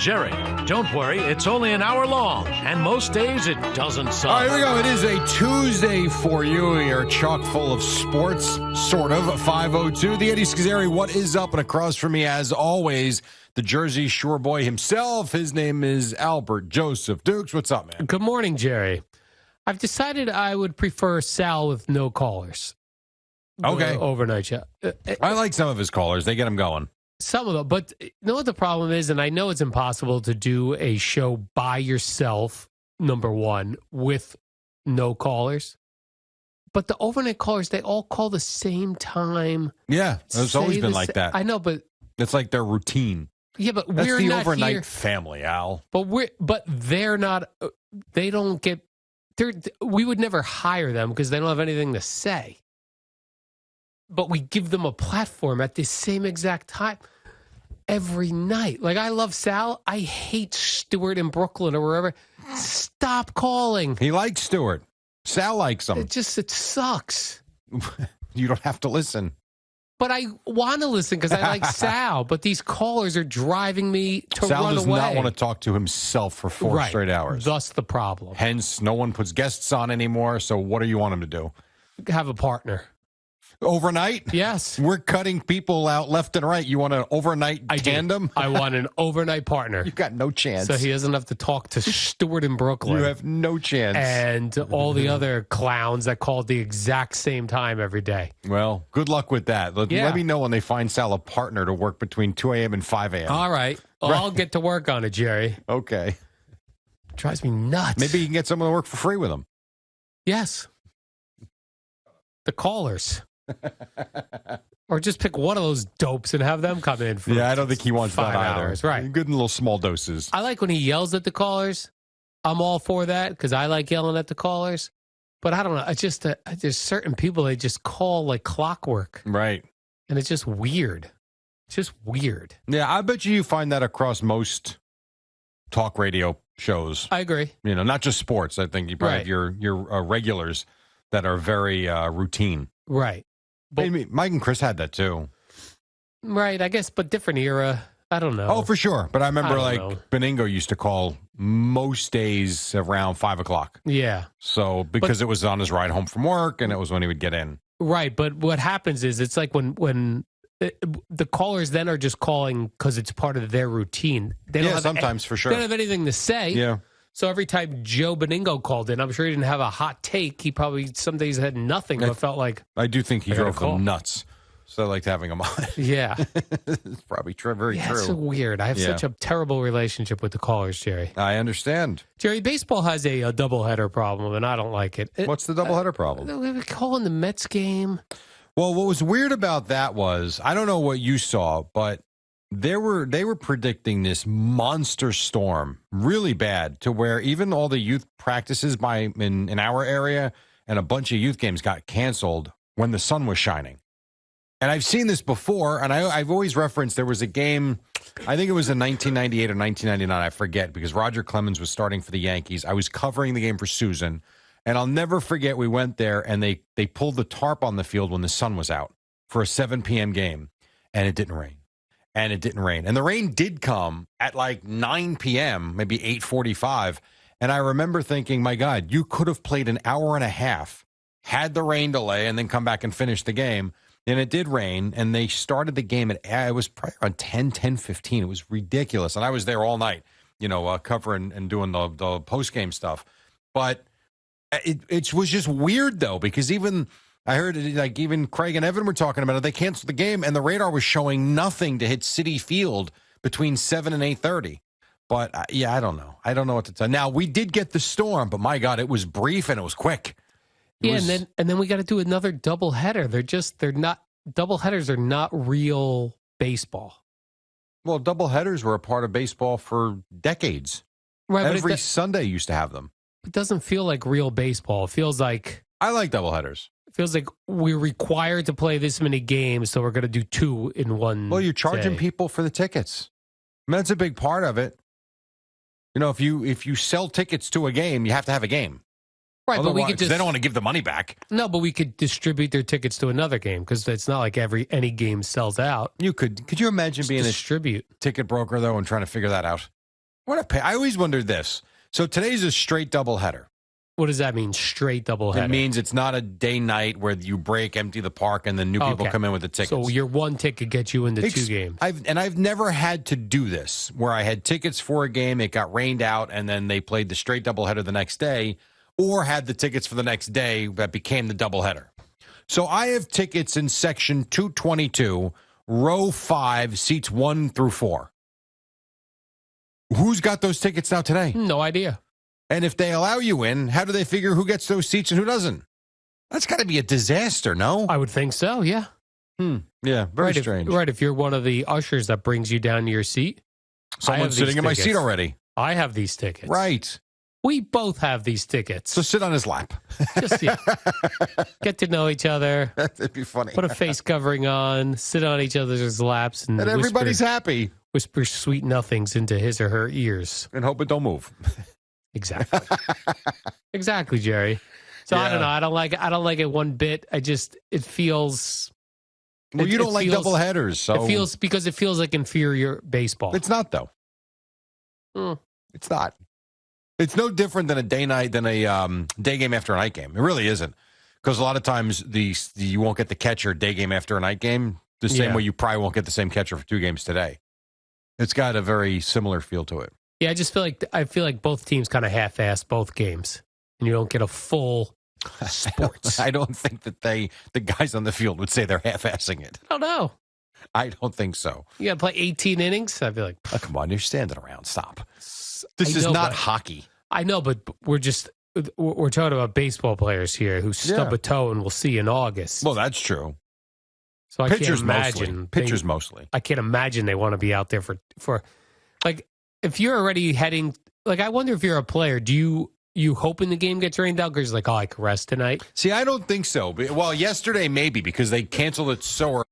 Jerry. Don't worry, it's only an hour long, and most days it doesn't suck. All right, here we go. It is a Tuesday for you. We are chock full of sports, sort of. 5:02. The Eddie Schizzeri, what is up? And across from me, as always, the Jersey Shore boy himself. His name is Albert Joseph Dukes. What's up, man? Good morning, Jerry. I've decided I would prefer Sal with no callers. Okay. Overnight show. I like some of his callers. They get him going. Some of them. But you know what the problem is? And I know it's impossible to do a show by yourself, number one, with no callers. But the overnight callers, they all call the same time. Yeah, it's always been like that. I know, but it's like their routine. Yeah, but That's we're the not overnight here. family, Al. But they're not. They don't get. We would never hire them because they don't have anything to say. But we give them a platform at the same exact time every night. Like, I love Sal. I hate Stewart in Brooklyn or wherever. Stop calling. He likes Stewart. Sal likes him. It sucks. You don't have to listen. But I want to listen because I like Sal. But these callers are driving me to Sal run does away. not want to talk to himself for four straight hours. Thus the problem. Hence, no one puts guests on anymore. So what do you want him to do? Have a partner. Overnight? Yes. We're cutting people out left and right. You want an overnight tandem? I want an overnight partner. You've got no chance. So he doesn't have to talk to Stewart in Brooklyn. You have no chance. And all the other clowns that call at the exact same time every day. Well, good luck with that. Let me know when they find Sal a partner to work between 2 a.m. and 5 a.m. All right. Well, I'll get to work on it, Jerry. Okay. Drives me nuts. Maybe you can get someone to work for free with him. Yes. The callers. Or just pick one of those dopes and have them come in for I don't think he wants 5 that either. hours. Right. Good in little small doses. I like when he yells at the callers. I'm all for that because I like yelling at the callers. But I don't know. It's just there's certain people they just call like clockwork. Right. And it's just weird. It's just weird. Yeah, I bet you find that across most talk radio shows. I agree. You know, not just sports. I think you probably have your regulars that are very routine. Right. But Mike and Chris had that too. Right, I guess, but different era. I don't know. Oh, for sure. But I remember Beningo used to call most days around 5 o'clock. Yeah. So because it was on his ride home from work and it was when he would get in. Right. But what happens is it's like when the callers then are just calling because it's part of their routine. They don't have sometimes for sure. They don't have anything to say. Yeah. So every time Joe Beningo called in, I'm sure he didn't have a hot take. He probably some days had nothing, but felt like I do think he drove them nuts. So I liked having him on. Yeah. It's probably very true. It's so weird. I have such a terrible relationship with the callers, Jerry. I understand. Jerry, baseball has a doubleheader problem, and I don't like it. What's the doubleheader problem? We were calling the Mets game. Well, what was weird about that was, I don't know what you saw, but they were predicting this monster storm, really bad, to where even all the youth practices in our area and a bunch of youth games got canceled when the sun was shining. And I've seen this before, and I've always referenced there was a game, I think it was in 1998 or 1999, I forget, because Roger Clemens was starting for the Yankees. I was covering the game for Susan, and I'll never forget we went there, and they pulled the tarp on the field when the sun was out for a 7 p.m. game, and it didn't rain. And it didn't rain. And the rain did come at like 9 p.m., maybe 8:45. And I remember thinking, my God, you could have played an hour and a half, had the rain delay, and then come back and finish the game. And it did rain, and they started the game it was probably around 10:15. It was ridiculous. And I was there all night, covering and doing the post-game stuff. But it was just weird, though, because I heard it, even Craig and Evan were talking about it. They canceled the game, and the radar was showing nothing to hit Citi Field between 7 and 8:30. But, I don't know. I don't know what to tell. Now, we did get the storm, but, my God, it was brief and it was quick. And then we got to do another doubleheader. Doubleheaders are not real baseball. Well, doubleheaders were a part of baseball for decades. Right. Every Sunday used to have them. It doesn't feel like real baseball. It feels like... I like doubleheaders. It feels like we're required to play this many games, so we're going to do 2 in one. Well, you're charging people for the tickets. I mean, that's a big part of it. If you sell tickets to a game, you have to have a game. Right, otherwise, but we could they don't want to give the money back. No, but we could distribute their tickets to another game because it's not like any game sells out. You could you imagine being a ticket broker though and trying to figure that out? I always wondered this. So today's a straight doubleheader. What does that mean, straight doubleheader? It means it's not a day-night where you break, empty the park, and then new people come in with the tickets. So your one ticket gets you into 2 games. I've never had to do this, where I had tickets for a game, it got rained out, and then they played the straight doubleheader the next day, or had the tickets for the next day that became the doubleheader. So I have tickets in section 222, row 5, seats 1 through 4. Who's got those tickets now today? No idea. And if they allow you in, how do they figure who gets those seats and who doesn't? That's got to be a disaster, no? I would think so, yeah. Yeah, very strange. If you're one of the ushers that brings you down to your seat. Someone's sitting in my seat already. I have these tickets. Right. We both have these tickets. So sit on his lap. Just get to know each other. That'd be funny. Put a face covering on, sit on each other's laps, and everybody's happy. Whisper sweet nothings into his or her ears. And hope it don't move. Exactly. Exactly, Jerry. So I don't know. I don't like it one bit. It feels. Well, you don't like doubleheaders, so it feels like inferior baseball. It's not though. It's not. It's no different than a day game after a night game. It really isn't, because a lot of times you won't get the catcher day game after a night game the same way you probably won't get the same catcher for 2 games today. It's got a very similar feel to it. Yeah, I feel like both teams kind of half-ass both games, and you don't get a full sports. I don't think that the guys on the field would say they're half-assing it. I don't know. I don't think so. You got to play 18 innings? I'd be like, oh, come on, you're standing around. Stop. This is not hockey. I know, but we're talking about baseball players here who stub a toe and we'll see in August. Well, that's true. So I can't imagine. Pitchers mostly. I can't imagine they want to be out there for like, if you're already heading, like, I wonder if you're a player, do you hoping the game gets rained out because you're like, oh, I can rest tonight? See, I don't think so. Well, yesterday maybe, because they canceled it so early.